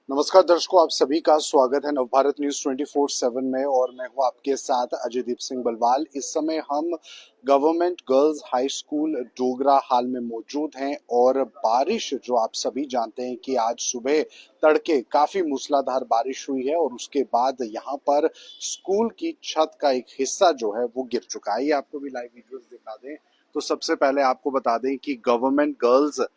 नमस्कार दर्शकों, आप सभी का स्वागत है नवभारत न्यूज 24/7 में और मैं हूं आपके साथ अजयदीप सिंह बलवाल। इस समय हम government girls high school Dogra hall में मौजूद हैं और बारिश जो आप सभी जानते हैं कि आज सुबह तड़के काफी मूसलाधार बारिश हुई है और उसके बाद यहां पर स्कूल की छत का एक हिस्सा जो है वो गिर चुका है। ये आपको भी लाइव वीडियोस दिखा दें तो सबसे पहले आपको बता दें कि गवर्नमेंट गर्ल्स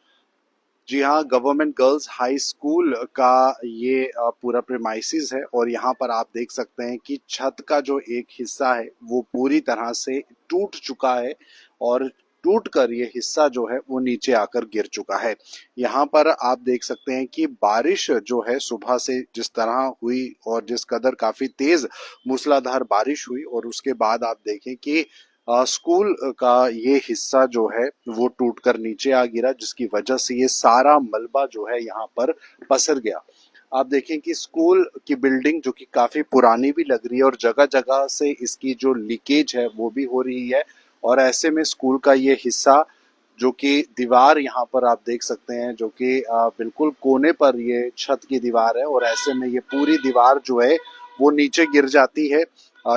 हाई स्कूल का ये पूरा प्रेमाइसिस है और यहाँ पर आप देख सकते हैं कि छत का जो एक हिस्सा है वो पूरी तरह से टूट चुका है और टूट कर ये हिस्सा जो है वो नीचे आकर गिर चुका है। यहाँ पर आप देख सकते हैं कि बारिश जो है सुबह से जिस तरह हुई और जिस कदर काफी तेज मूसलाधार बारिश हुई और उसके बाद आप देखें कि स्कूल का ये हिस्सा जो है वो टूटकर नीचे आ गिरा, जिसकी वजह से ये सारा मलबा जो है यहाँ पर पसर गया। आप देखें कि स्कूल की बिल्डिंग जो कि काफी पुरानी भी लग रही है और जगह जगह से इसकी जो लीकेज है वो भी हो रही है और ऐसे में स्कूल का ये हिस्सा जो कि दीवार यहाँ पर आप देख सकते हैं जो कि बिल्कुल कोने पर ये छत की दीवार है और ऐसे में ये पूरी दीवार जो है वो नीचे गिर जाती है।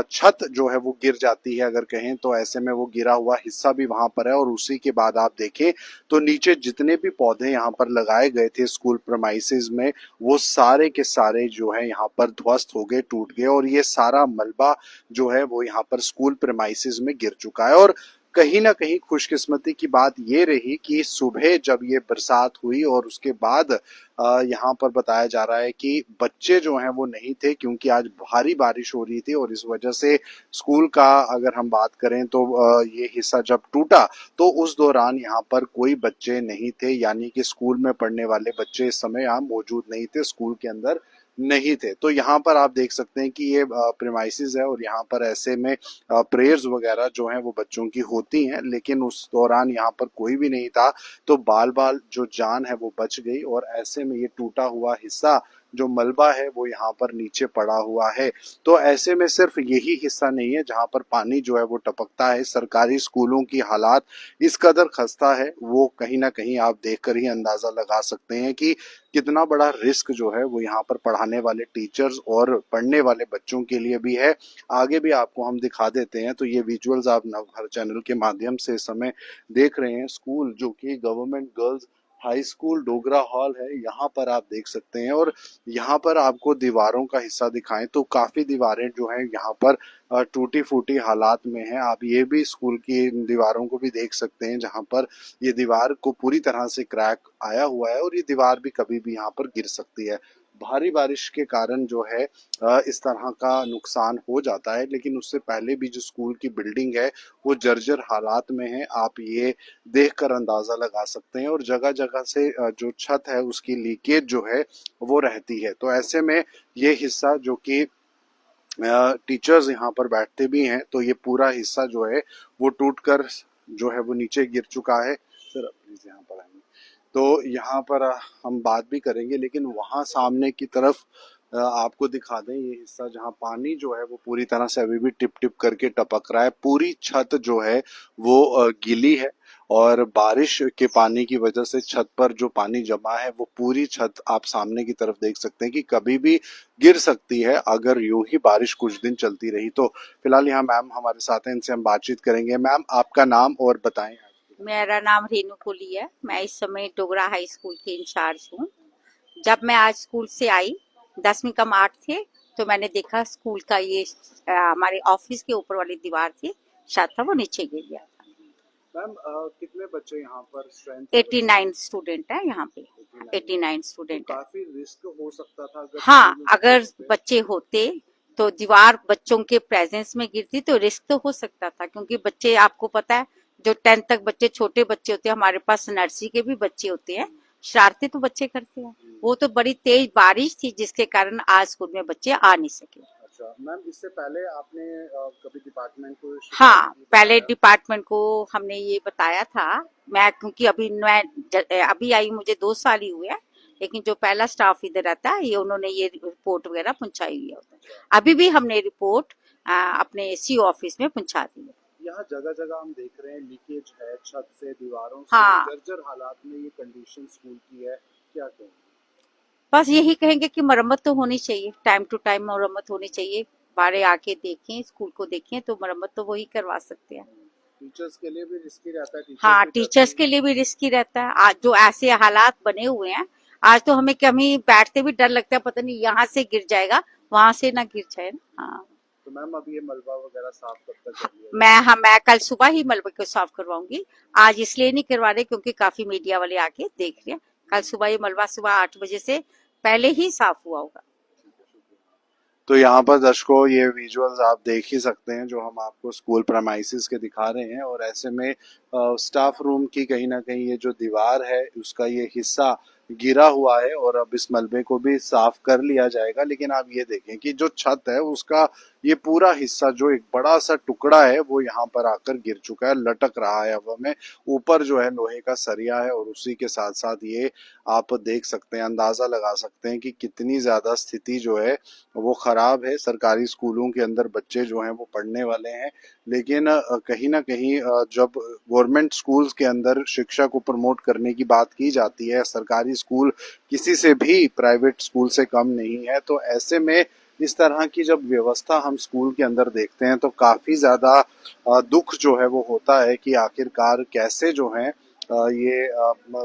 छत जो है वो गिर जाती है अगर कहें तो ऐसे में वो गिरा हुआ हिस्सा भी वहां पर है और उसी के बाद आप देखें तो नीचे जितने भी पौधे यहाँ पर लगाए गए थे स्कूल प्रमाइसिस में वो सारे के सारे जो है यहाँ पर ध्वस्त हो गए, टूट गए और ये सारा मलबा जो है वो यहाँ पर स्कूल प्रमाइसिस में गिर चुका है। और कहीं ना कहीं खुशकिस्मती की बात ये रही कि सुबह जब ये बरसात हुई और उसके बाद यहाँ पर बताया जा रहा है कि बच्चे जो हैं वो नहीं थे क्योंकि आज भारी बारिश हो रही थी और इस वजह से स्कूल का अगर हम बात करें तो ये हिस्सा जब टूटा तो उस दौरान यहाँ पर कोई बच्चे नहीं थे, यानी कि स्कूल में पढ़ने वाले बच्चे इस समय यहाँ मौजूद नहीं थे, स्कूल के अंदर नहीं थे। तो यहाँ पर आप देख सकते हैं कि ये प्रेमाइसिस है और यहाँ पर ऐसे में प्रेयर्स वगैरह जो हैं वो बच्चों की होती हैं, लेकिन उस दौरान यहाँ पर कोई भी नहीं था तो बाल बाल जो जान है वो बच गई और ऐसे में ये टूटा हुआ हिस्सा जो मलबा है वो यहाँ पर नीचे पड़ा हुआ है। तो ऐसे में सिर्फ यही हिस्सा नहीं है जहाँ पर पानी जो है वो टपकता है। सरकारी स्कूलों की हालात इस कदर खस्ता है वो कहीं ना कहीं आप देखकर ही अंदाजा लगा सकते हैं कि कितना बड़ा रिस्क जो है वो यहाँ पर पढ़ाने वाले टीचर्स और पढ़ने वाले बच्चों के लिए भी है। आगे भी आपको हम दिखा देते हैं। तो ये विजुअल्स आप नवभारत चैनल के माध्यम से इस समय देख रहे हैं। स्कूल जो कि government girls high school Dogra hall है, यहाँ पर आप देख सकते हैं और यहाँ पर आपको दीवारों का हिस्सा दिखाएं तो काफी दीवारें जो हैं यहाँ पर टूटी फूटी हालात में हैं। आप ये भी स्कूल की दीवारों को भी देख सकते हैं जहाँ पर ये दीवार को पूरी तरह से क्रैक आया हुआ है और ये दीवार भी कभी भी यहाँ पर गिर सकती है। भारी बारिश के कारण जो है इस तरह का नुकसान हो जाता है, लेकिन उससे पहले भी जो स्कूल की बिल्डिंग है वो जर्जर हालात में है, आप ये देखकर अंदाजा लगा सकते हैं और जगह जगह से जो छत है उसकी लीकेज जो है वो रहती है। तो ऐसे में ये हिस्सा जो कि टीचर्स यहाँ पर बैठते भी हैं तो ये पूरा हिस्सा जो है वो टूटकर जो है वो नीचे गिर चुका है। सर प्लीज यहाँ पर आएंगे तो यहाँ पर हम बात भी करेंगे, लेकिन वहाँ सामने की तरफ आपको दिखा दें ये हिस्सा जहाँ पानी जो है वो पूरी तरह से अभी भी टिप टिप करके टपक रहा है। पूरी छत जो है वो गीली है और बारिश के पानी की वजह से छत पर जो पानी जमा है वो पूरी छत आप सामने की तरफ देख सकते हैं कि कभी भी गिर सकती है अगर यूं ही बारिश कुछ दिन चलती रही तो। फिलहाल यहाँ मैम हमारे साथ हैं, इनसे हम बातचीत करेंगे। मैम आपका नाम और बताएं। मेरा नाम रेनू कोली है। मैं इस समय डोगरा हाई स्कूल की इंचार्ज हूँ। जब मैं आज स्कूल से आई 10वीं का मार्च थे तो मैंने देखा स्कूल का ये हमारे ऑफिस के ऊपर वाली दीवार थी, छत था, वो नीचे गिर गया था। मैम कितने बच्चे यहाँ पर स्ट्रेंथ 89 स्टूडेंट है यहाँ पे। 89 स्टूडेंट तो है। काफी रिस्क हो सकता था अगर हाँ, स्कूल अगर बच्चे होते तो दीवार बच्चों के प्रेजेंस में गिरती तो रिस्क तो हो सकता था, क्योंकि बच्चे आपको पता है जो 10th तक बच्चे छोटे बच्चे होते हैं, हमारे पास नर्सरी के भी बच्चे होते हैं, शरारतें तो बच्चे करते हैं। वो तो बड़ी तेज बारिश थी जिसके कारण आज स्कूल में बच्चे आ नहीं सके। अच्छा मैम, इससे पहले आपने कभी डिपार्टमेंट को हाँ, पहले डिपार्टमेंट को हमने ये बताया था। मैं क्योंकि अभी आई, मुझे 2 साल ही हुए हैं, लेकिन जो पहला स्टाफ इधर आता है ये उन्होंने ये रिपोर्ट वगैरह पहुंचाई हुई है। अभी भी हमने रिपोर्ट अपने सी ऑफिस में पहुंचा दी है। यहाँ जगह जगह हम देख रहे हैं लीकेज है छत से, दीवारों से, हाँ, जर्जर हालात में ये कंडीशन स्कूल की है, क्या कहें? बस यही कहेंगे कि मरम्मत तो होनी चाहिए, टाइम टू टाइम मरम्मत होनी चाहिए। बारे आके देखें, स्कूल को देखें, तो मरम्मत तो वही करवा सकते हैं। टीचर्स के लिए भी रिस्की रहता है, टीचर्स हाँ, भी डरते टीचर्स हैं। के लिए भी रिस्की रहता है। आज जो ऐसे हालात बने हुए हैं, आज तो हमें कभी बैठते भी डर लगता है, पता नहीं यहाँ से गिर जाएगा, वहां से ना गिर जाए ना। हाँ। तो मैम अब ये मलबा वगैरह साफ कब तक कर लिया मैं जाएगा? हाँ मैं कल सुबह ही मलबे को साफ करवाऊंगी। आज इसलिए नहीं करवा रहे क्योंकि काफी मीडिया वाले आके देख रहे हैं। कल सुबह ये मलबा सुबह 8 बजे से पहले ही साफ हुआ होगा। तो यहाँ पर दर्शकों ये विजुअल्स आप देख ही सकते हैं जो हम आपको स्कूल प्रेमाइसिस के दिखा रहे हैं, और ऐसे में स्टाफ रूम की कहीं ना कहीं ये जो दीवार है उसका ये हिस्सा गिरा हुआ है, और अब इस मलबे को भी साफ कर लिया जाएगा। लेकिन आप ये देखें कि जो छत है उसका ये पूरा हिस्सा, जो एक बड़ा सा टुकड़ा है, वो यहाँ पर आकर गिर चुका है, लटक रहा है हवा में। ऊपर जो है लोहे का सरिया है, और उसी के साथ साथ ये आप देख सकते हैं, अंदाजा लगा सकते हैं कि कितनी ज्यादा स्थिति जो है वो खराब है। सरकारी स्कूलों के अंदर बच्चे जो हैं वो पढ़ने वाले हैं, लेकिन कहीं ना कहीं जब गवर्नमेंट स्कूल्स के अंदर शिक्षा को प्रमोट करने की बात की जाती है, सरकारी स्कूल किसी से भी प्राइवेट स्कूल से कम नहीं है, तो ऐसे में इस तरह की जब व्यवस्था हम स्कूल के अंदर देखते हैं तो काफी ज्यादा दुख जो है वो होता है कि आखिरकार कैसे जो है ये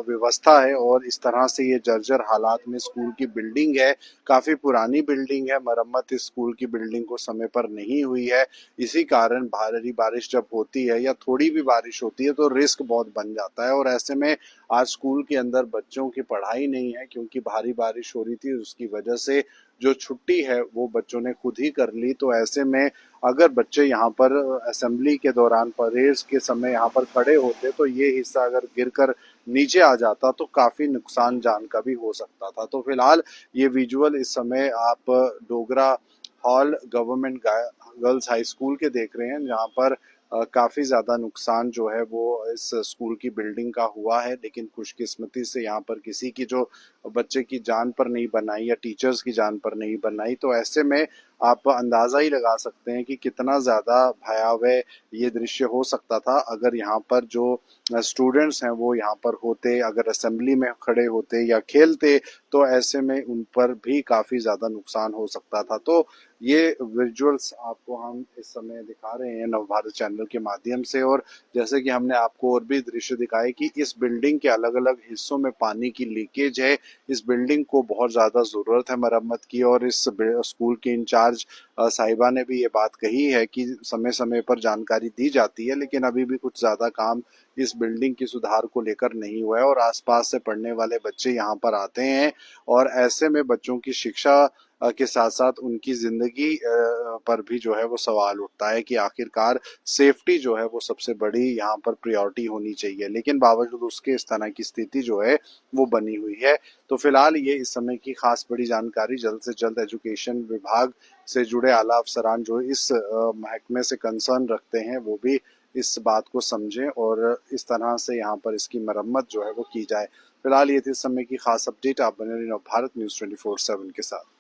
व्यवस्था है, और इस तरह से ये जर्जर हालात में स्कूल की बिल्डिंग है। काफी पुरानी बिल्डिंग है, मरम्मत इस स्कूल की बिल्डिंग को समय पर नहीं हुई है। इसी कारण भारी बारिश जब होती है या थोड़ी भी बारिश होती है तो रिस्क बहुत बन जाता है, और ऐसे में आज स्कूल के अंदर बच्चों की पढ़ाई नहीं है क्योंकि भारी बारिश हो रही थी, उसकी वजह से जो छुट्टी है वो बच्चों ने खुद ही कर ली। तो ऐसे में अगर बच्चे यहाँ पर असेंबली के दौरान परेड के समय यहाँ पर खड़े होते तो ये हिस्सा अगर गिरकर नीचे आ जाता तो काफी नुकसान जान का भी हो सकता था। तो फिलहाल ये विजुअल इस समय आप Dogra hall government girls high school के देख रहे हैं, जहाँ पर काफी ज्यादा नुकसान जो है वो इस स्कूल की बिल्डिंग का हुआ है। लेकिन खुशकिस्मती से यहाँ पर किसी की जो बच्चे की जान पर नहीं बनाई या टीचर्स की जान पर नहीं बनाई, तो ऐसे में आप अंदाजा ही लगा सकते हैं कि कितना ज्यादा भयावह ये दृश्य हो सकता था अगर यहाँ पर जो स्टूडेंट्स हैं वो यहाँ पर होते, अगर असेंबली में खड़े होते या खेलते, तो ऐसे में उन पर भी काफी ज्यादा नुकसान हो सकता था। तो ये विजुअल्स आपको हम इस समय दिखा रहे हैं नवभारत चैनल के माध्यम से, और जैसे कि हमने आपको और भी दृश्य दिखाए कि इस बिल्डिंग के अलग अलग हिस्सों में पानी की लीकेज है। इस बिल्डिंग को बहुत ज्यादा जरूरत है मरम्मत की, और इस स्कूल के इंचार्ज साहिबा ने भी ये बात कही है कि समय समय पर जानकारी दी जाती है, लेकिन अभी भी कुछ ज्यादा काम इस बिल्डिंग की सुधार को लेकर नहीं हुआ है, और आसपास से पढ़ने वाले बच्चे यहाँ पर आते हैं, और ऐसे में बच्चों की शिक्षा के साथ साथ उनकी जिंदगी पर भी जो है वो सवाल उठता है कि आखिरकार सेफ्टी जो है वो सबसे बड़ी यहाँ पर प्रायोरिटी होनी चाहिए। लेकिन बावजूद उसके इस तरह की स्थिति जो है वो बनी हुई है। तो फिलहाल ये इस समय की खास बड़ी जानकारी, जल्द से जल्द एजुकेशन विभाग से जुड़े आला अफसरान जो इस महकमे से कंसर्न रखते हैं वो भी इस बात को समझें, और इस तरह से यहाँ पर इसकी मरम्मत जो है वो की जाए। फिलहाल ये थी इस समय की खास अपडेट। आप बने रहिए भारत न्यूज 24/7 के साथ।